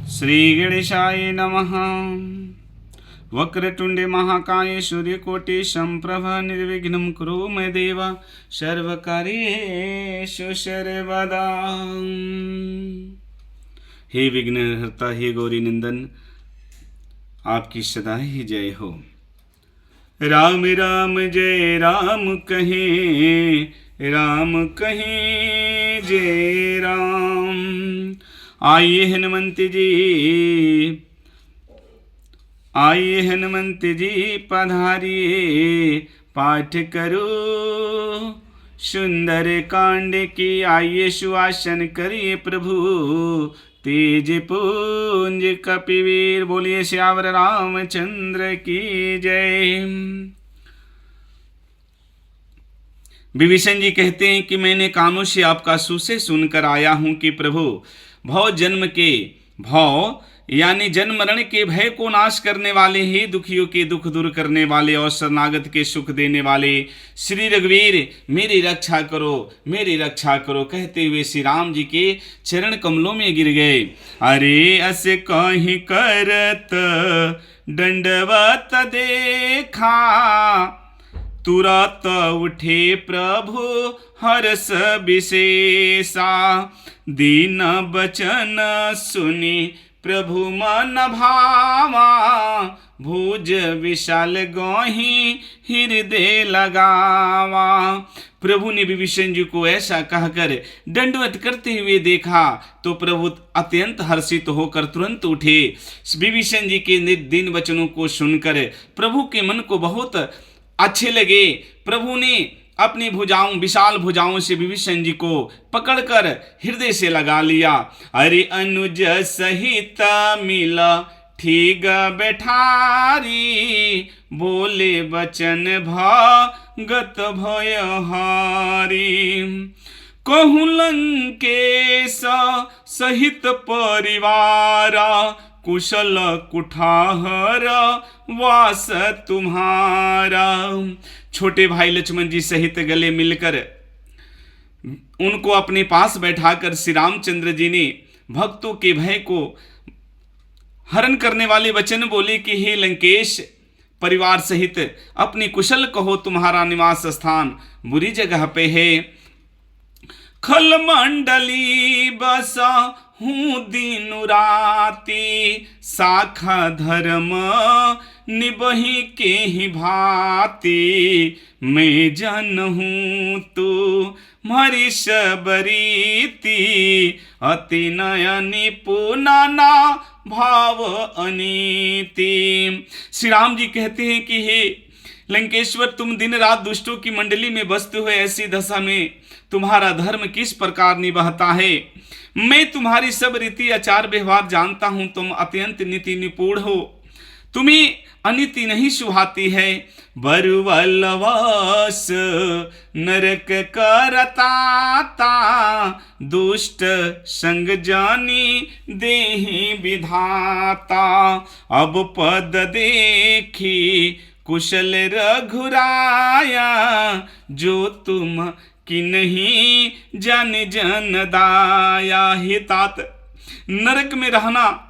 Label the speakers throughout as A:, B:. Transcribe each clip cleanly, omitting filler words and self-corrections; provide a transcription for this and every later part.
A: श्री गणेशाय नमः। वक्रतुंडे महाकाय सूर्यकोटि संप्रभ निर्विघ्नं कुरु मे देव सर्वकार्येषु सर्वदा। हे विघ्नहर्ता, हे गौरी नंदन, आपकी सदा ही जय हो। राम राम जय राम कहें, राम कहें जय राम। आइए हनुमंत जी, आइए हनुमंत जी पधारिए, पाठ करो सुंदर कांड की। आइए सुआसन करिए प्रभु, तेज पुंज कपिवीर। बोलिए श्यावर रामचंद्र की जय। विभीषण जी कहते हैं कि मैंने कानों से आपका सुसे सुनकर आया हूं कि प्रभु भव जन्म के भव यानी जन्म मरण के भय को नाश करने वाले, ही दुखियों के दुख दूर करने वाले और शरणागत के सुख देने वाले श्री रघुवीर मेरी रक्षा करो, मेरी रक्षा करो कहते हुए श्री राम जी के चरण कमलों में गिर गए। अरे अस कहीं करत दंडवत देखा, तुरत उठे प्रभु हर्ष विशेषा। दीन बचन सुनी प्रभु मन भावा, भुज विशाल गोहि हृदय लगावा। प्रभु ने विभीषण जी को ऐसा कहकर दंडवत करते हुए देखा तो प्रभु अत्यंत हर्षित होकर तुरंत उठे। विभीषण जी के दीन वचनों को सुनकर प्रभु के मन को बहुत अच्छे लगे। प्रभु ने अपनी भुजाओं, विशाल भुजाओं से विभीषण जी को पकड़कर हृदय से लगा लिया। अरे अनुज सहित मिला ठीक बैठारी, बोले बचन भगत भयहारी। कहूँ लंकेश सहित परिवारा, कुशल कुठार वास तुम्हारा। छोटे भाई लक्ष्मण जी सहित गले मिलकर उनको अपने पास बैठाकर श्री रामचंद्र जी ने भक्तों के भय को हरण करने वाले वचन बोले कि हे लंकेश, परिवार सहित अपनी कुशल कहो, तुम्हारा निवास स्थान बुरी जगह पे है। खल मंडली बसा हूँ दिन राती, शाखा धर्म निबही के ही भांति। मैं जन हूँ तू मरी सबरीति, अति नयनी पुनाना भाव अनीति। श्री राम जी कहते हैं कि हे लंकेश्वर, तुम दिन रात दुष्टों की मंडली में बसते हुए ऐसी दशा में तुम्हारा धर्म किस प्रकार निभाता है। मैं तुम्हारी सब रीति आचार व्यवहार जानता हूं, तुम अत्यंत नीति निपुण हो, तुम्हें अनीति नहीं सुहाती है। बरुवलवास नरक करताता, दुष्ट संग जानी देहि विधाता। अब पद देखी कुशल रघुराया, जो तुम कि नहीं जान जन दाया। हे तात, नरक में रहना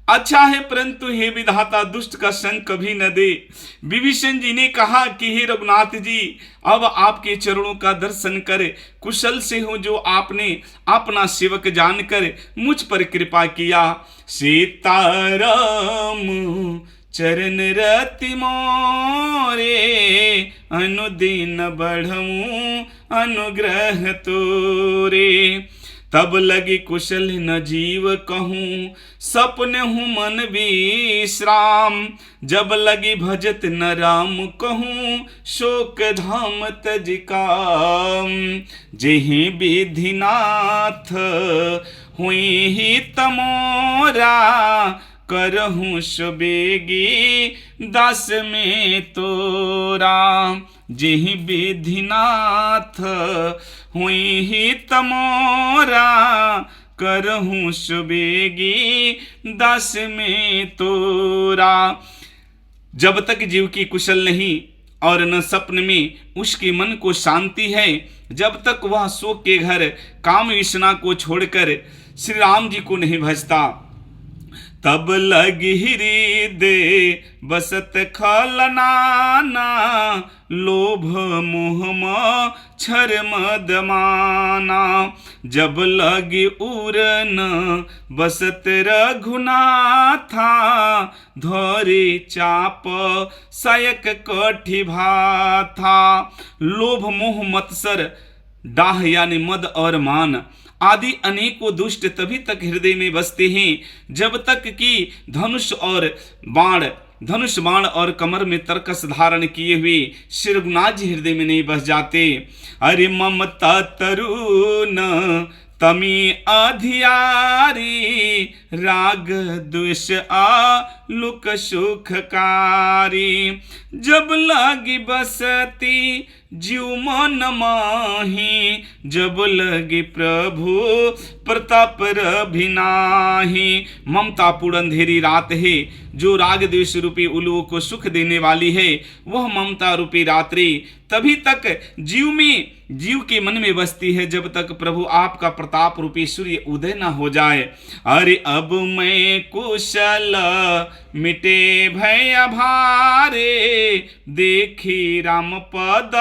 A: अच्छा है, परंतु हे विधाता दुष्ट का संग कभी न दे। विभीषण जी ने कहा कि हे रघुनाथ जी, अब आपके चरणों का दर्शन कर कुशल से हो, जो आपने अपना सेवक जानकर मुझ पर कृपा किया। सीताराम चरण रति मोरे, अनुदीन बढ़ूं अनुग्रह तोरे। तब लगी कुशल न जीव कहूँ, सपने हूँ मन विश्राम। जब लगी भजत न राम कहूँ, शोक धाम तज काम। जेहि विधिनाथ हुई ही तमोरा, करहूँ सुबेगी दास में तोरा। जेहि विधिनाथ हुई ही तमोरा, करहूँ सुबेगी दास में तोरा। जब तक जीव की कुशल नहीं और न सपन में उसके मन को शांति है, जब तक वह शोक के घर काम विषना को छोड़कर श्री राम जी को नहीं भजता, तब लगी हृदय बसत खलनाना, लोभ मोह मच्छर मद माना। जब लगी उरन बसत रघुनाथा, धरे चाप सायक कठि भाथा। लोभ मोह मत्सर डाह यानी मद और मान आदि अनेकों दुष्ट तभी तक हृदय में बसते हैं जब तक कि धनुष बाण और कमर में तरकस धारण किए हुए श्री रघुनाथ जी हृदय में नहीं बस जाते। अरे ममता तरुण तमी अधियारी, राग द्वेष आलुक सुखकारी। जब लागी बसती जीव मन माही, जब लगे प्रभु प्रताप रभिनाही। ममता पूर्ण अंधेरी रात है जो राग द्वेष रूपी उलुओं को सुख देने वाली है, वह ममता रूपी रात्रि तभी तक जीव के मन में बसती है जब तक प्रभु आपका प्रताप रूपी सूर्य उदय न हो जाए। अरे अब मैं कुशल मिटे भय भारे, देखी राम पद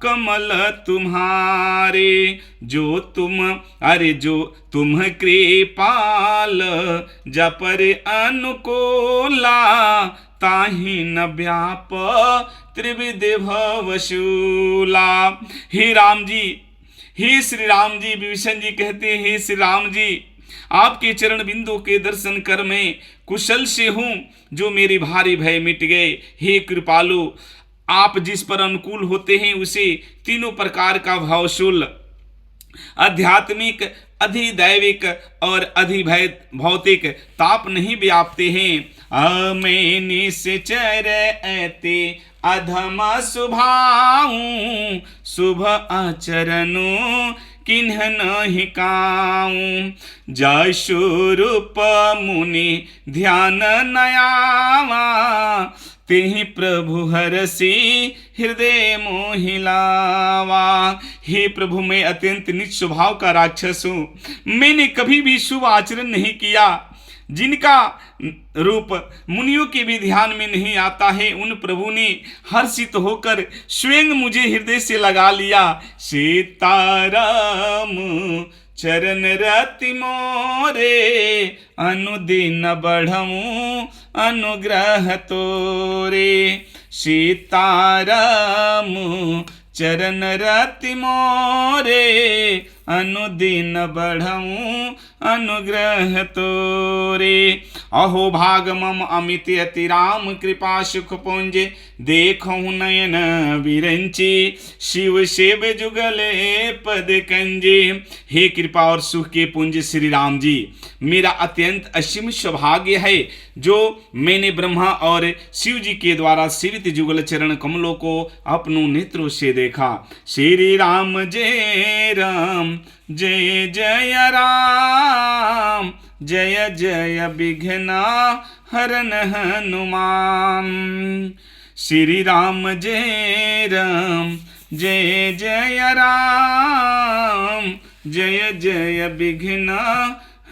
A: कमल तुम्हारे। जो तुम कृपाल जपर अनुकूला, ताहि न व्याप त्रिविध भवशूला। हे राम जी, हे श्री राम जी, विभीषण जी कहते हैं हे श्री राम जी, आपके चरण बिंदु के दर्शन कर मैं कुशल से हूँ, जो मेरे भारी भय मिट गए। हे कृपालु, आप जिस पर अनुकूल होते हैं उसे तीनों प्रकार का भावशूल आध्यात्मिक, अधिदैविक और अधिभौतिक ताप नहीं व्यापते हैं। मैं निश्चर ऐते अधम सुभाऊं, शुभ आचरणों किन्ह नहीं काऊं। जय स्वरूप मुनि ध्यान नयावा, तेहि प्रभु हरसि हृदय मोहिलावा। हे प्रभु, मैं अत्यंत नीच स्वभाव का राक्षस हूँ। मैंने कभी भी शुभ आचरण नहीं किया। जिनका रूप मुनियों के भी ध्यान में नहीं आता है, उन प्रभु ने हर्षित होकर स्वयं मुझे हृदय से लगा लिया। सीताराम चरण रति मोरे, अनुदिन बढ़ऊं अनुग्रह तोरे। सीताराम चरण रति मोरे, अनुदिन बढ़ऊं अनुग्रह तोरे। अहो भाग मम अमित अति राम कृपा सुख पुंज, देखऊं नयन विरंची शिव शिव जुगले पद कंजे। हे कृपा और सुख के पुंज श्री राम जी, मेरा अत्यंत असीम सौभाग्य है जो मैंने ब्रह्मा और शिव जी के द्वारा सेवित जुगल चरण कमलों को अपनों नेत्रों से देखा। श्री राम जय राम, जय जय राम, जय जय विघ्ना हरन हनुमान। श्री राम जय राम, जय जय राम, जय जय विघ्ना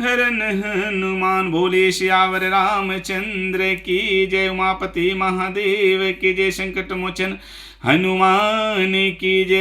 A: हरन हनुमान। बोले श्यावर रामचंद्र की जय, उमापति महादेव की जय, संकट मोचन हनुमान की जय।